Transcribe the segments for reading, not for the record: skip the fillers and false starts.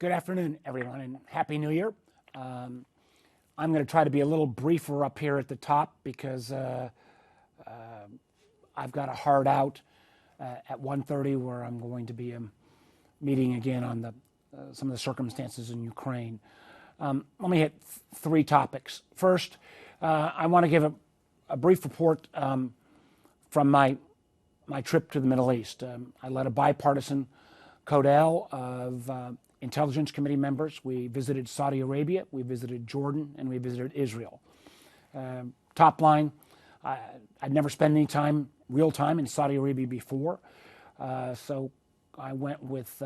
Good afternoon, everyone, and Happy New Year. I'm going to try to be a little briefer up here at the top because I've got a hard out at 1:30 where I'm going to be meeting again on some of the circumstances in Ukraine. Let me hit three topics. First, I want to give a brief report from my trip to the Middle East. I led a bipartisan codel of Intelligence Committee members. We visited Saudi Arabia, we visited Jordan, and we visited Israel. Top line, I'd never spent any time, real time, in Saudi Arabia before, so I went with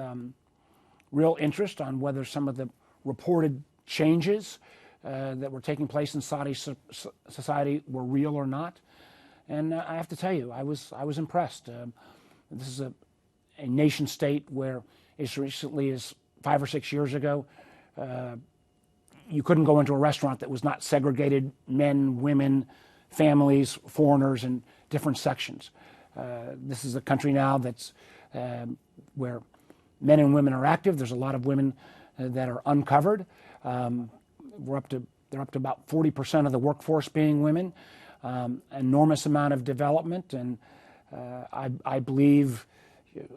real interest on whether some of the reported changes that were taking place in Saudi society were real or not. And I have to tell you, I was impressed. This is a nation state where, as recently as 5 or 6 years ago, you couldn't go into a restaurant that was not segregated: men, women, families, foreigners, in different sections. This is a country now that's where men and women are active. There's a lot of women that are uncovered. They're up to about 40% of the workforce being women. Enormous amount of development, and I believe,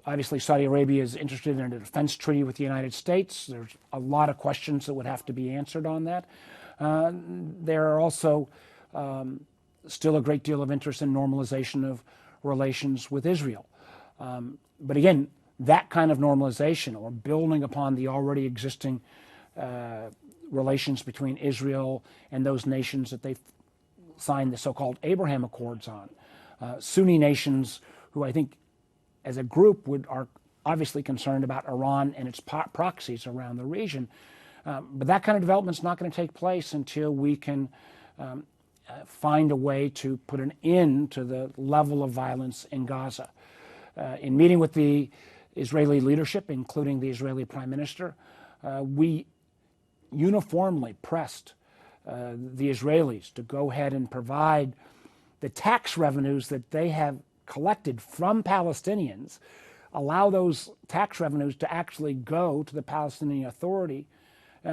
obviously, Saudi Arabia is interested in a defense treaty with the United States. There's a lot of questions that would have to be answered on that. There are also still a great deal of interest in normalization of relations with Israel. But again, that kind of normalization, or building upon the already existing relations between Israel and those nations that they've signed the so-called Abraham Accords on, Sunni nations who I think as a group are obviously concerned about Iran and its proxies around the region. But that kind of development is not going to take place until we can find a way to put an end to the level of violence in Gaza. In meeting with the Israeli leadership, including the Israeli Prime Minister, we uniformly pressed the Israelis to go ahead and provide the tax revenues that they have collected from Palestinians, allow those tax revenues to actually go to the Palestinian Authority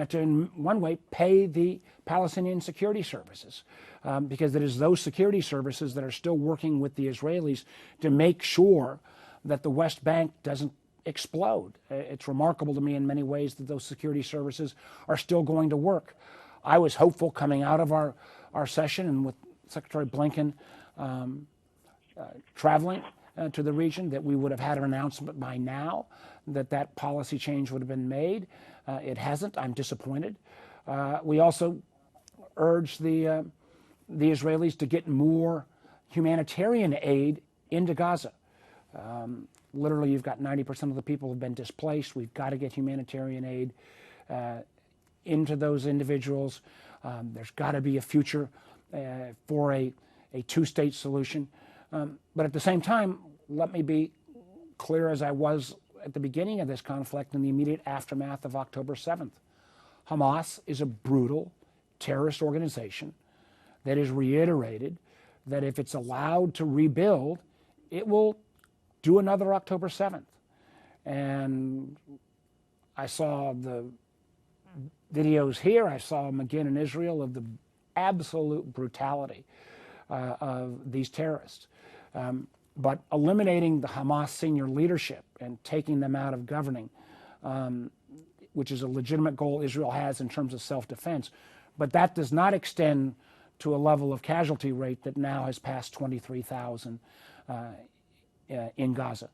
to, in one way, pay the Palestinian security services, because it is those security services that are still working with the Israelis to make sure that the West Bank doesn't explode. It's remarkable to me in many ways that those security services are still going to work. I was hopeful coming out of our session, and with Secretary Blinken traveling to the region, that we would have had an announcement by now that policy change would have been made. It hasn't. I'm disappointed. We also urged the Israelis to get more humanitarian aid into Gaza. Literally, you've got 90% of the people have been displaced. We've got to get humanitarian aid into those individuals. There's got to be a future for a two-state solution. But at the same time, let me be clear, as I was at the beginning of this conflict in the immediate aftermath of October 7th. Hamas is a brutal terrorist organization that has reiterated that if it's allowed to rebuild, it will do another October 7th. And I saw the videos here, I saw them again in Israel, of the absolute brutality of these terrorists. But eliminating the Hamas senior leadership and taking them out of governing, which is a legitimate goal Israel has in terms of self-defense, but that does not extend to a level of casualty rate that now has passed 23,000 in Gaza.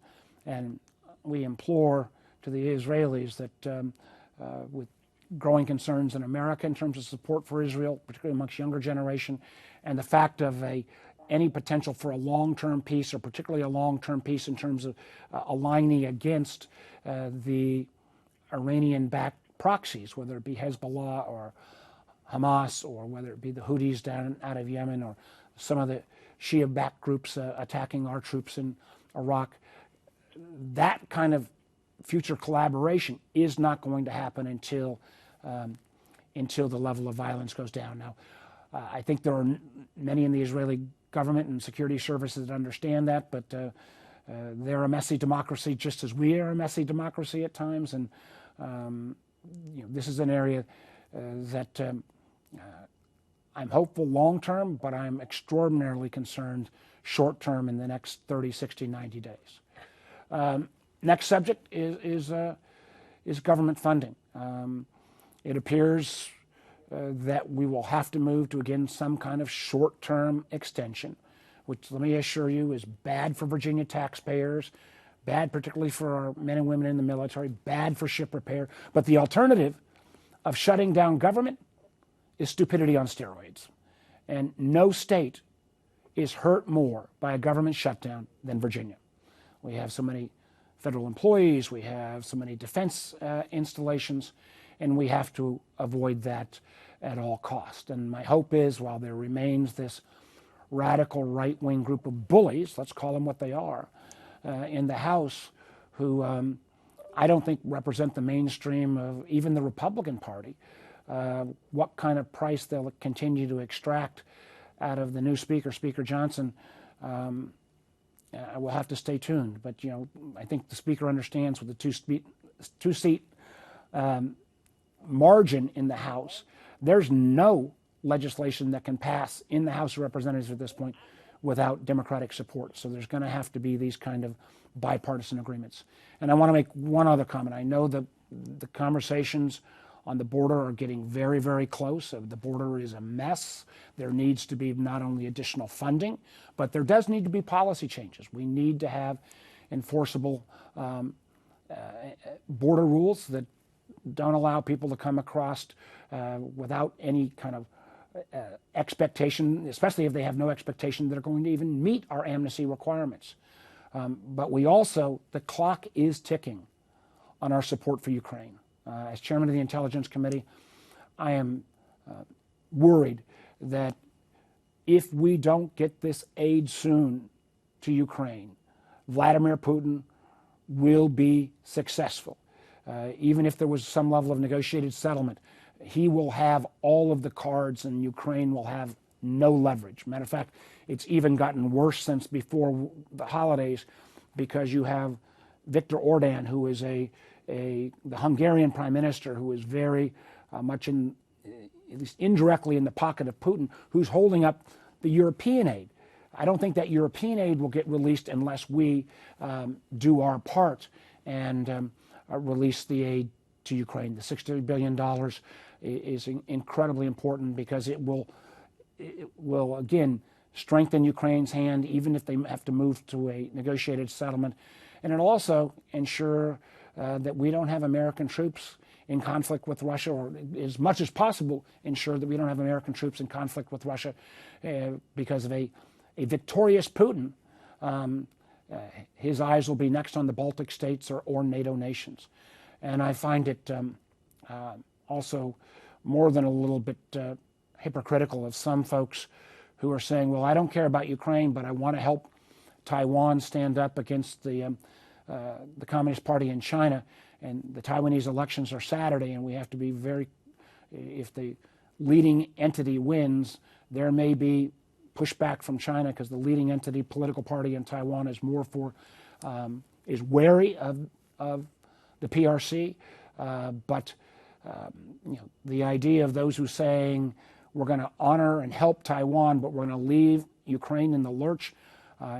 And we implore to the Israelis that with growing concerns in America in terms of support for Israel, particularly amongst younger generation, and the fact of any potential for a long-term peace, or particularly a long-term peace in terms of aligning against the Iranian-backed proxies, whether it be Hezbollah or Hamas, or whether it be the Houthis down out of Yemen, or some of the Shia-backed groups attacking our troops in Iraq. That kind of future collaboration is not going to happen until the level of violence goes down. Now, I think there are many in the Israeli government and security services that understand that, but they're a messy democracy just as we are a messy democracy at times, and this is an area that I'm hopeful long term, but I'm extraordinarily concerned short term in the next 30, 60, 90 days. Next subject is government funding. It appears that we will have to move to, again, some kind of short-term extension, which, let me assure you, is bad for Virginia taxpayers, bad particularly for our men and women in the military, bad for ship repair. But the alternative of shutting down government is stupidity on steroids. And no state is hurt more by a government shutdown than Virginia. We have so many federal employees, we have so many defense installations, and we have to avoid that at all costs. And my hope is, while there remains this radical right-wing group of bullies, let's call them what they are, in the House, who I don't think represent the mainstream of even the Republican Party, what kind of price they'll continue to extract out of the new Speaker, Speaker Johnson, we'll have to stay tuned. But I think the Speaker understands with the two-seat margin in the House, there's no legislation that can pass in the House of Representatives at this point without Democratic support. So there's going to have to be these kind of bipartisan agreements. And I want to make one other comment. I know the conversations on the border are getting very, very close. The border is a mess. There needs to be not only additional funding, but there does need to be policy changes. We need to have enforceable border rules that don't allow people to come across without any kind of expectation, especially if they have no expectation that are going to even meet our amnesty requirements. But we also, the clock is ticking on our support for Ukraine. As chairman of the Intelligence Committee, I am worried that if we don't get this aid soon to Ukraine, Vladimir Putin will be successful. Even if there was some level of negotiated settlement, he will have all of the cards and Ukraine will have no leverage. Matter of fact, it's even gotten worse since before the holidays, because you have Viktor Orban, who is the Hungarian prime minister, who is very much at least indirectly in the pocket of Putin, who's holding up the European aid. I don't think that European aid will get released unless we do our part and release the aid to Ukraine. The $60 billion is incredibly important because it will again strengthen Ukraine's hand, even if they have to move to a negotiated settlement. And it'll also ensure that we don't have American troops in conflict with Russia, or as much as possible ensure that we don't have American troops in conflict with Russia because of a victorious Putin. His eyes will be next on the Baltic states or NATO nations. And I find it also more than a little bit hypocritical of some folks who are saying, well, I don't care about Ukraine, but I want to help Taiwan stand up against the Communist Party in China. And the Taiwanese elections are Saturday, and we have to be if the leading entity wins, there may be pushback from China because the leading entity political party in Taiwan is more is wary of the PRC. But the idea of those who saying we're going to honor and help Taiwan, but we're going to leave Ukraine in the lurch.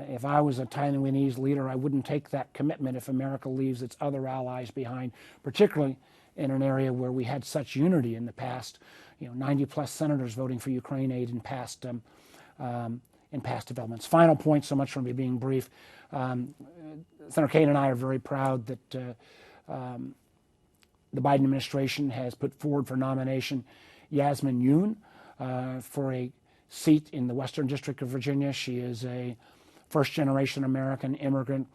If I was a Taiwanese leader, I wouldn't take that commitment if America leaves its other allies behind, particularly in an area where we had such unity in the past. 90+ senators voting for Ukraine aid in past developments. Final point, so much for me being brief. Senator Kaine and I are very proud that the Biden administration has put forward for nomination Yasmin Yoon for a seat in the Western District of Virginia. She is a first-generation American immigrant,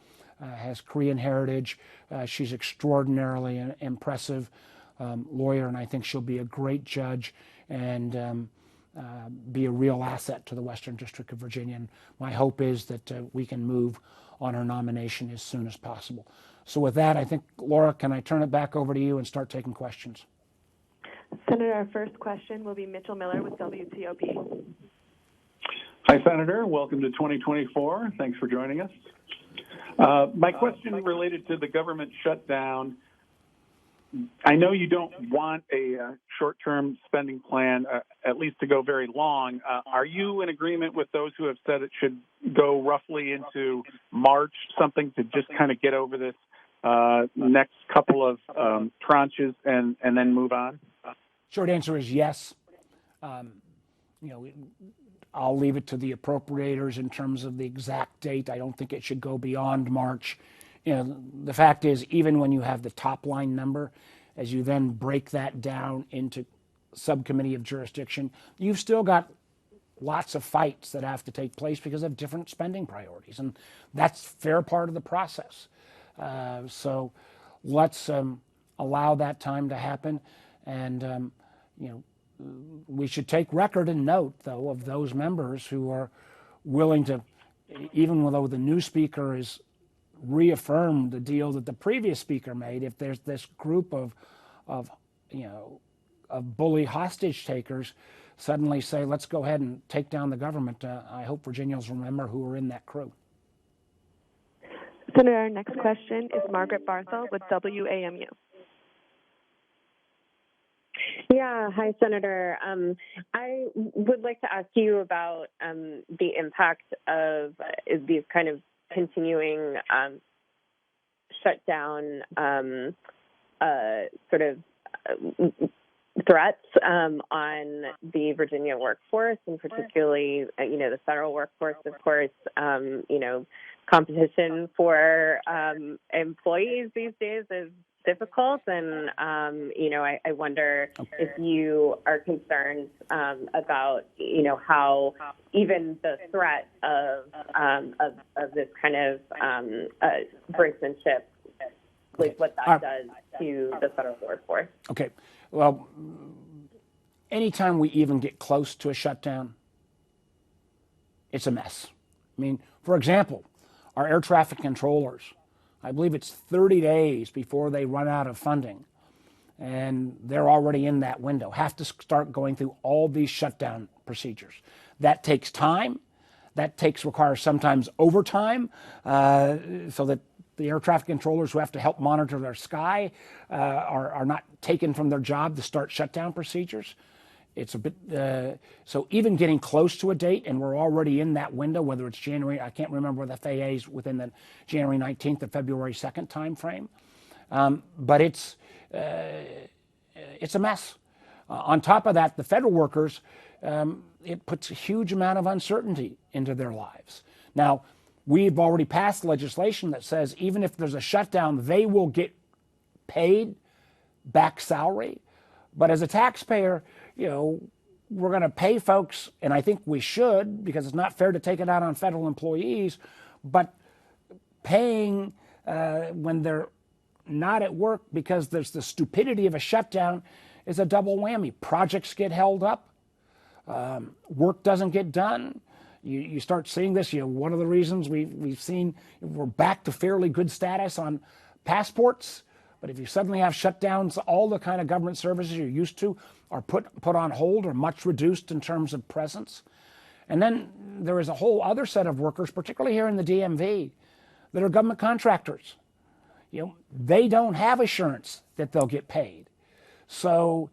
has Korean heritage. She's extraordinarily impressive lawyer, and I think she'll be a great judge and be a real asset to the Western District of Virginia. And my hope is that we can move on her nomination as soon as possible. So with that, I think, Laura, can I turn it back over to you and start taking questions? Senator, our first question will be Mitchell Miller with WTOP. Hi, Senator. Welcome to 2024. Thanks for joining us. My question related to the government shutdown. I know you don't want a short-term spending plan, at least to go very long. Are you in agreement with those who have said it should go roughly into March, something to just kind of get over this next couple of tranches and then move on? Short answer is yes. I'll leave it to the appropriators in terms of the exact date. I don't think it should go beyond March. The fact is, even when you have the top line number, as you then break that down into subcommittee of jurisdiction, you've still got lots of fights that have to take place because of different spending priorities, and that's a fair part of the process. So let's allow that time to happen, and we should take record and note, though, of those members who are willing to, even though the new speaker has reaffirmed the deal that the previous speaker made, if there's this group of bully hostage takers suddenly say, let's go ahead and take down the government, I hope Virginians remember who were in that crew. Senator, our next question is Margaret Barthel with WAMU. Yeah, hi, Senator. I would like to ask you about the impact of these kind of continuing shutdown sort of threats on the Virginia workforce, and particularly, the federal workforce, of course. Competition for employees these days is difficult, and I wonder if you are concerned about how even the threat of this kind of brinksmanship, like what that does to the federal workforce. Okay, well, anytime we even get close to a shutdown, it's a mess. I mean, for example, our air traffic controllers, I believe it's 30 days before they run out of funding, and they're already in that window, have to start going through all these shutdown procedures. That takes time. That requires sometimes overtime, so that the air traffic controllers who have to help monitor their sky are not taken from their job to start shutdown procedures. It's a bit, so even getting close to a date, and we're already in that window, whether it's January, I can't remember whether the FAA is within the January 19th or February 2nd time frame. But it's a mess. On top of that, the federal workers, it puts a huge amount of uncertainty into their lives. Now, we've already passed legislation that says even if there's a shutdown, they will get paid back salary. But as a taxpayer, we're going to pay folks, and I think we should, because it's not fair to take it out on federal employees, but paying when they're not at work because there's the stupidity of a shutdown is a double whammy. Projects get held up, work doesn't get done. You start seeing this. One of the reasons we've seen we're back to fairly good status on passports, but if you suddenly have shutdowns, all the kind of government services you're used to are put on hold or much reduced in terms of presence. And then there is a whole other set of workers, particularly here in the DMV, that are government contractors. They don't have assurance that they'll get paid. So,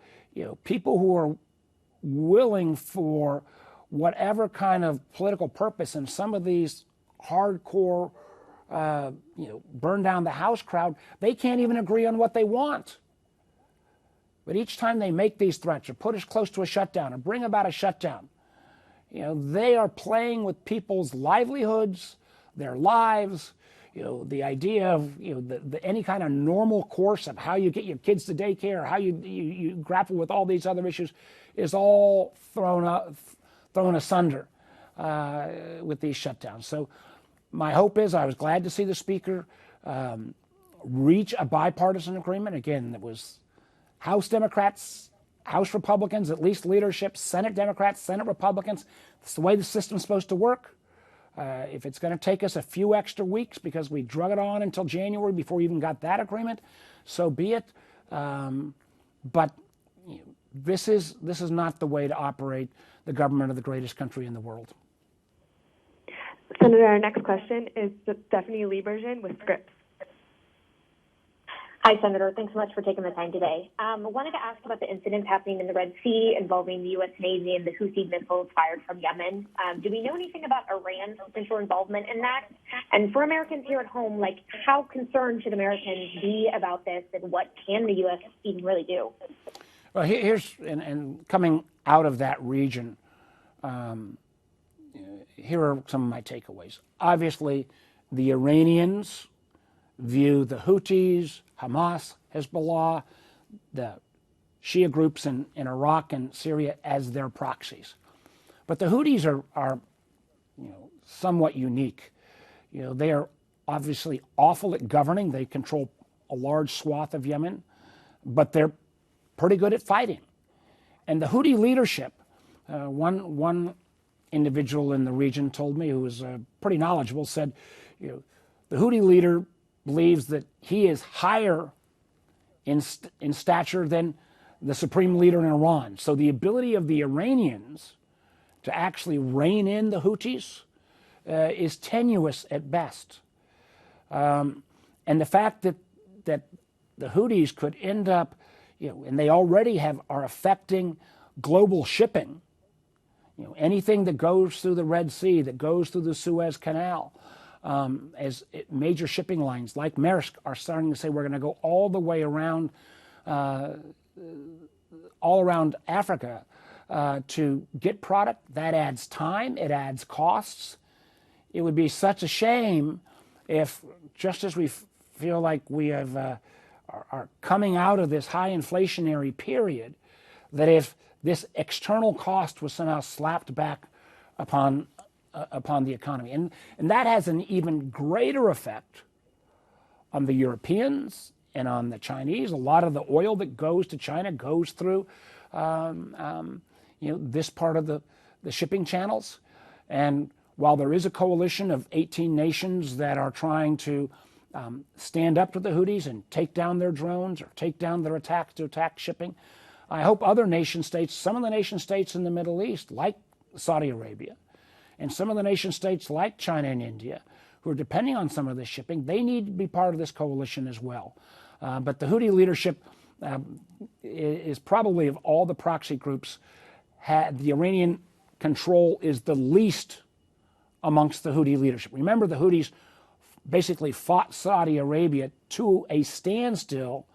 people who are willing for whatever kind of political purpose, and some of these hardcore, burn down the house crowd, they can't even agree on what they want. But each time they make these threats or put us close to a shutdown or bring about a shutdown, they are playing with people's livelihoods, their lives, the idea of any kind of normal course of how you get your kids to daycare, or how you grapple with all these other issues, is all thrown asunder with these shutdowns. So my hope is, I was glad to see the Speaker reach a bipartisan agreement. Again, it was House Democrats, House Republicans, at least leadership, Senate Democrats, Senate Republicans. It's the way the system's supposed to work. If it's going to take us a few extra weeks because we drug it on until January before we even got that agreement, so be it. But this is not the way to operate the government of the greatest country in the world. Senator, our next question is Stephanie Liebergen with Scripps. Hi, Senator. Thanks so much for taking the time today. I wanted to ask about the incidents happening in the Red Sea involving the U.S. Navy and the Houthi missiles fired from Yemen. Do we know anything about Iran's potential involvement in that? And for Americans here at home, like, how concerned should Americans be about this, and what can the U.S. even really do? Well, here's, and coming out of that region, here are some of my takeaways. Obviously, the Iranians view the Houthis, Hamas, Hezbollah, the Shia groups in Iraq and Syria as their proxies. But the Houthis are somewhat unique. They are obviously awful at governing. They control a large swath of Yemen, but they're pretty good at fighting. And the Houthi leadership, one individual in the region told me, who was pretty knowledgeable, said, the Houthi leader believes that he is higher in stature than the supreme leader in Iran. So the ability of the Iranians to actually rein in the Houthis is tenuous at best. And the fact that the Houthis could end up, and they already are affecting global shipping, anything that goes through the Red Sea, that goes through the Suez Canal, as major shipping lines like Maersk are starting to say we're going to go all the way around, all around Africa to get product. That adds time, it adds costs. It would be such a shame if, just as we feel like we have are coming out of this high inflationary period, that if this external cost was somehow slapped back upon the economy. And that has an even greater effect on the Europeans and on the Chinese. A lot of the oil that goes to China goes through this part of the shipping channels. And while there is a coalition of 18 nations that are trying to stand up to the Houthis and take down their drones or take down their attacks to attack shipping, I hope other nation states, some of the nation states in the Middle East, like Saudi Arabia, and some of the nation states like China and India, who are depending on some of this shipping, they need to be part of this coalition as well. But the Houthi leadership is probably, of all the proxy groups, the Iranian control is the least amongst the Houthi leadership. Remember, the Houthis basically fought Saudi Arabia to a standstill,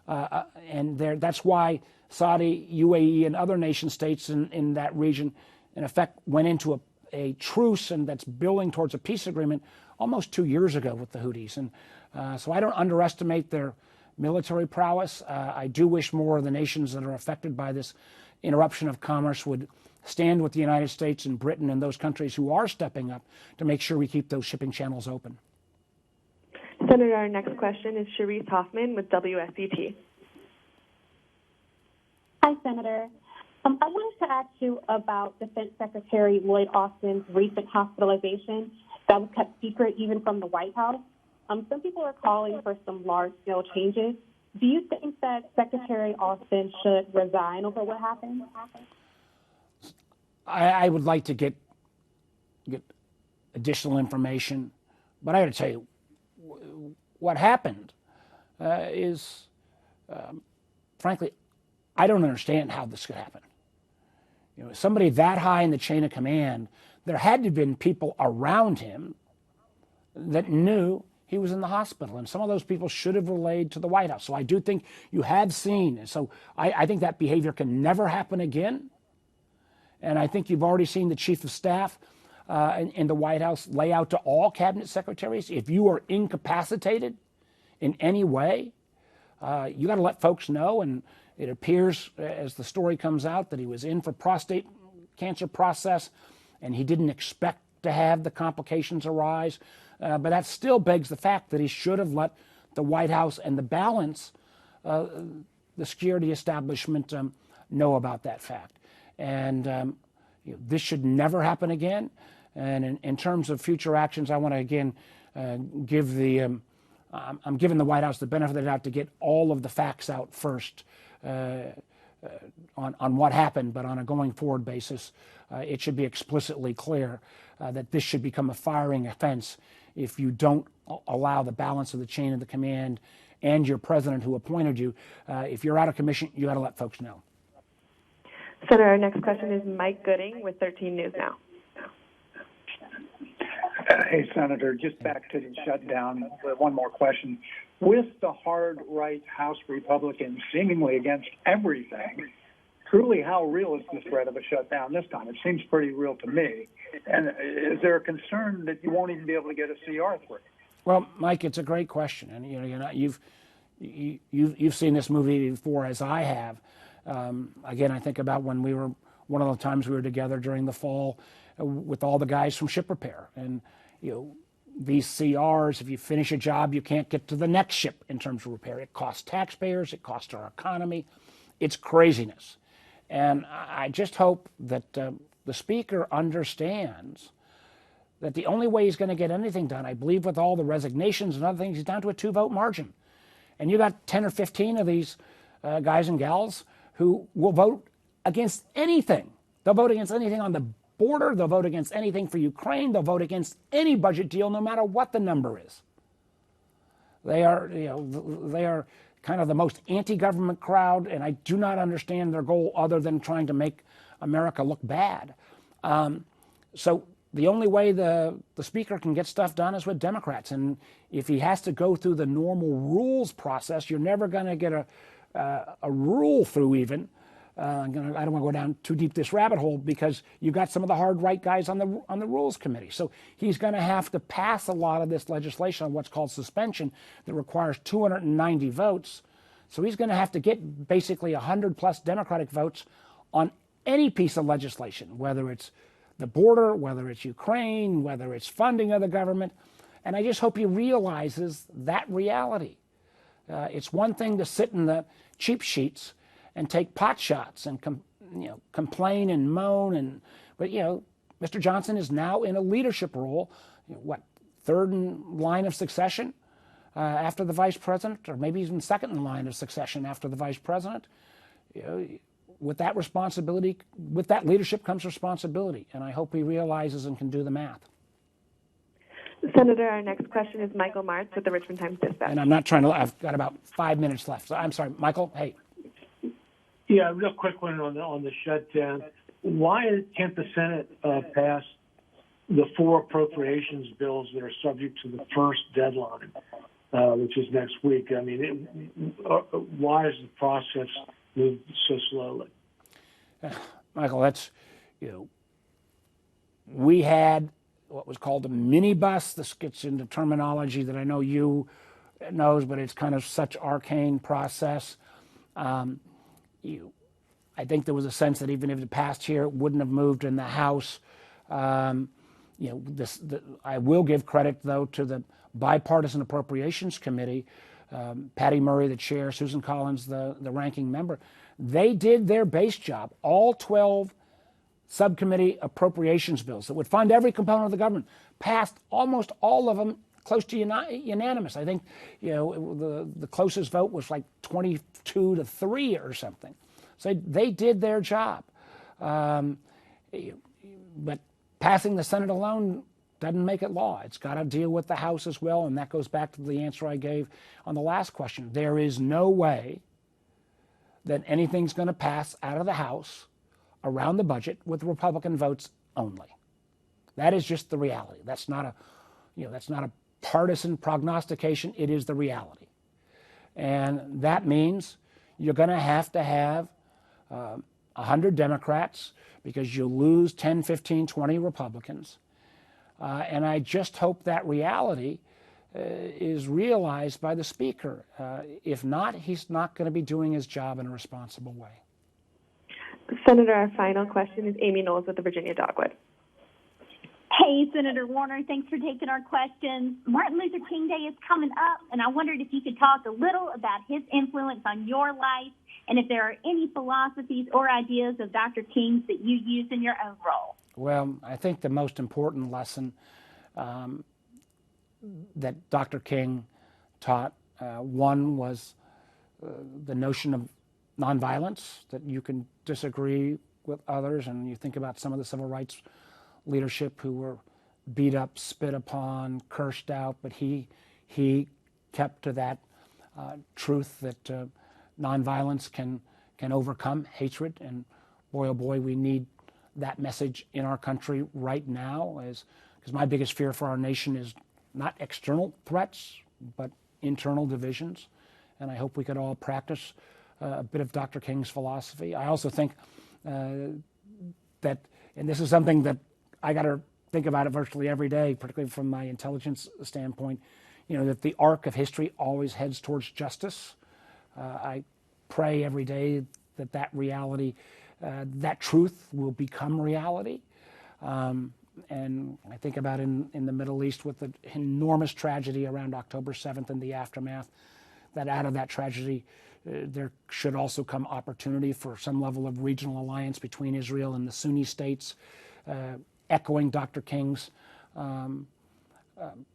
and that's why Saudi, UAE, and other nation states in that region, in effect, went into a truce, and that's building towards a peace agreement almost 2 years ago with the Houthis. And so I don't underestimate their military prowess. I do wish more of the nations that are affected by this interruption of commerce would stand with the United States and Britain and those countries who are stepping up to make sure we keep those shipping channels open. Senator, our next question is Sharice Hoffman with WSET. Hi, Senator. I wanted to ask you about Defense Secretary Lloyd Austin's recent hospitalization that was kept secret even from the White House. Some people are calling for some large-scale changes. Do you think that Secretary Austin should resign over what happened? I would like to get additional information, but I got to tell you, what happened is, frankly, I don't understand how this could happen. Somebody that high in the chain of command, there had to have been people around him that knew he was in the hospital, and some of those people should have relayed to the White House. So I do think you have seen, and so I think that behavior can never happen again. And I think you've already seen the chief of staff in the White House lay out to all cabinet secretaries, if you are incapacitated in any way, you got to let folks know. And it appears, as the story comes out, that he was in for prostate cancer process, and he didn't expect to have the complications arise. But that still begs the fact that he should have let the White House and the balance, the security establishment, know about that fact. And this should never happen again. And in terms of future actions, I want to again give I'm giving the White House the benefit of the doubt to get all of the facts out first on what happened, but on a going forward basis, it should be explicitly clear that this should become a firing offense if you don't allow the balance of the chain of the command and your president who appointed you. If you're out of commission, you got to let folks know. Senator, our next question is Mike Gooding with 13 News Now. Hey, Senator, just back to the shutdown, one more question. With the hard right House Republicans seemingly against everything, truly how real is the threat of a shutdown this time? It seems pretty real to me. And is there a concern that you won't even be able to get a CR through? Well, Mike, it's a great question, and you've seen this movie before, as I have. Again, I think about when we were one of the times we were together during the fall with all the guys from ship repair, and these CRs. If you finish a job, you can't get to the next ship in terms of repair. It costs taxpayers. It costs our economy. It's craziness, and I just hope that the Speaker understands that the only way he's going to get anything done, I believe with all the resignations and other things, he's down to a 2-vote margin. And you got 10 or 15 of these guys and gals who will vote against anything. They'll vote against anything on the border. They'll vote against anything for Ukraine. They'll vote against any budget deal, no matter what the number is. They are kind of the most anti-government crowd, and I do not understand their goal other than trying to make America look bad. So the only way the Speaker can get stuff done is with Democrats. And if he has to go through the normal rules process, you're never going to get a rule through even. I don't want to go down too deep this rabbit hole because you've got some of the hard right guys on the Rules Committee. So he's going to have to pass a lot of this legislation on what's called suspension that requires 290 votes. So he's going to have to get basically 100+ Democratic votes on any piece of legislation, whether it's the border, whether it's Ukraine, whether it's funding of the government. And I just hope he realizes that reality. It's one thing to sit in the cheap sheets and take pot shots and complain and moan, but Mr. Johnson is now in a leadership role. Third in line of succession after the vice president, or maybe even second in line of succession after the vice president. With that responsibility, with that leadership comes responsibility, and I hope he realizes and can do the math. Senator, our next question is Michael Martz with the Richmond Times-Dispatch. And I'm not trying to. I've got about 5 minutes left. So I'm sorry, Michael. Hey. Yeah, real quick one on the shutdown. Why can't the Senate pass the 4 appropriations bills that are subject to the first deadline, which is next week? I mean, why is the process moved so slowly? Michael, that's we had what was called a minibus. This gets into terminology that I know you knows, but it's kind of such arcane process. I think there was a sense that even if it passed here, it wouldn't have moved in the House. I will give credit, though, to the Bipartisan Appropriations Committee, Patty Murray, the chair, Susan Collins, the ranking member. They did their base job. All 12 subcommittee appropriations bills that would fund every component of the government passed almost all of them close to unanimous. I think the closest vote was like 22-3 or something. So they did their job. But passing the Senate alone doesn't make it law. It's got to deal with the House as well, and that goes back to the answer I gave on the last question. There is no way that anything's going to pass out of the House around the budget with Republican votes only. That is just the reality. That's not a partisan prognostication. It is the reality. And that means you're going to have 100 Democrats because you'll lose 10, 15, 20 Republicans. And I just hope that reality is realized by the Speaker. If not, he's not going to be doing his job in a responsible way. Senator, our final question is Amy Knowles with the Virginia Dogwood. Hey, Senator Warner, thanks for taking our questions. Martin Luther King Day is coming up, and I wondered if you could talk a little about his influence on your life and if there are any philosophies or ideas of Dr. King's that you use in your own role. Well, I think the most important lesson that Dr. King taught, one was the notion of nonviolence, that you can disagree with others, and you think about some of the civil rights leadership who were beat up, spit upon, cursed out, but he kept to that truth that nonviolence can overcome hatred. And boy, oh boy, we need that message in our country right now, because my biggest fear for our nation is not external threats, but internal divisions. And I hope we could all practice a bit of Dr. King's philosophy. I also think that, and this is something that I got to think about it virtually every day, particularly from my intelligence standpoint, that the arc of history always heads towards justice. I pray every day that reality, that truth will become reality. And I think about in the Middle East with the enormous tragedy around October 7th and the aftermath, that out of that tragedy, there should also come opportunity for some level of regional alliance between Israel and the Sunni states, echoing Dr. King's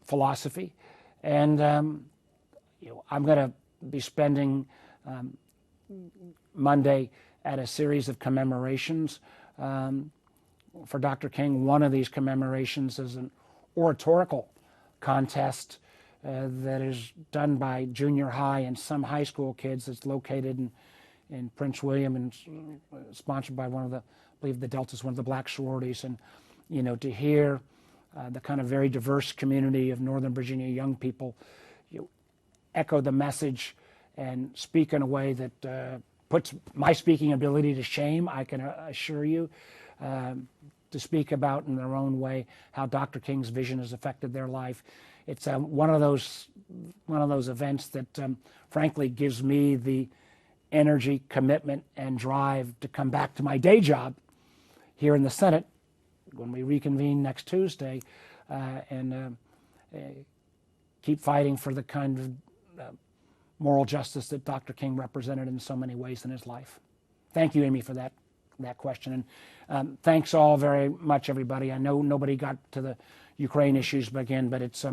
philosophy. And I'm going to be spending Monday at a series of commemorations for Dr. King. One of these commemorations is an oratorical contest that is done by junior high and some high school kids. It's located in Prince William and sponsored by I believe the Delta's one of the black sororities. And, to hear the kind of very diverse community of Northern Virginia young people echo the message and speak in a way that puts my speaking ability to shame, I can assure you, to speak about in their own way how Dr. King's vision has affected their life. It's one of those events that, frankly, gives me the energy, commitment, and drive to come back to my day job here in the Senate when we reconvene next Tuesday, and keep fighting for the kind of moral justice that Dr. King represented in so many ways in his life. Thank you, Amy, for that question. And thanks all very much, everybody. I know nobody got to the Ukraine issues, but it's,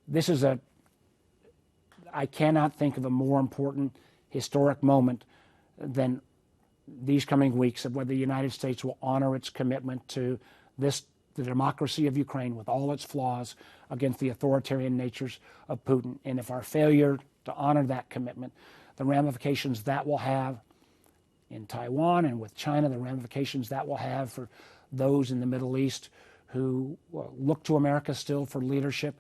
this is I cannot think of a more important historic moment than these coming weeks of whether the United States will honor its commitment to the democracy of Ukraine with all its flaws against the authoritarian natures of Putin. And if our failure to honor that commitment, the ramifications that will have in Taiwan and with China, the ramifications that will have for those in the Middle East who look to America still for leadership,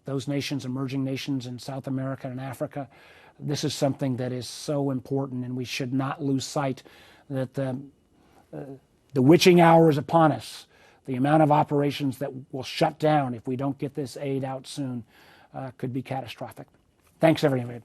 those nations, emerging nations in South America and Africa. This is something that is so important, and we should not lose sight that the witching hour is upon us. The amount of operations that will shut down if we don't get this aid out soon could be catastrophic. Thanks, everybody.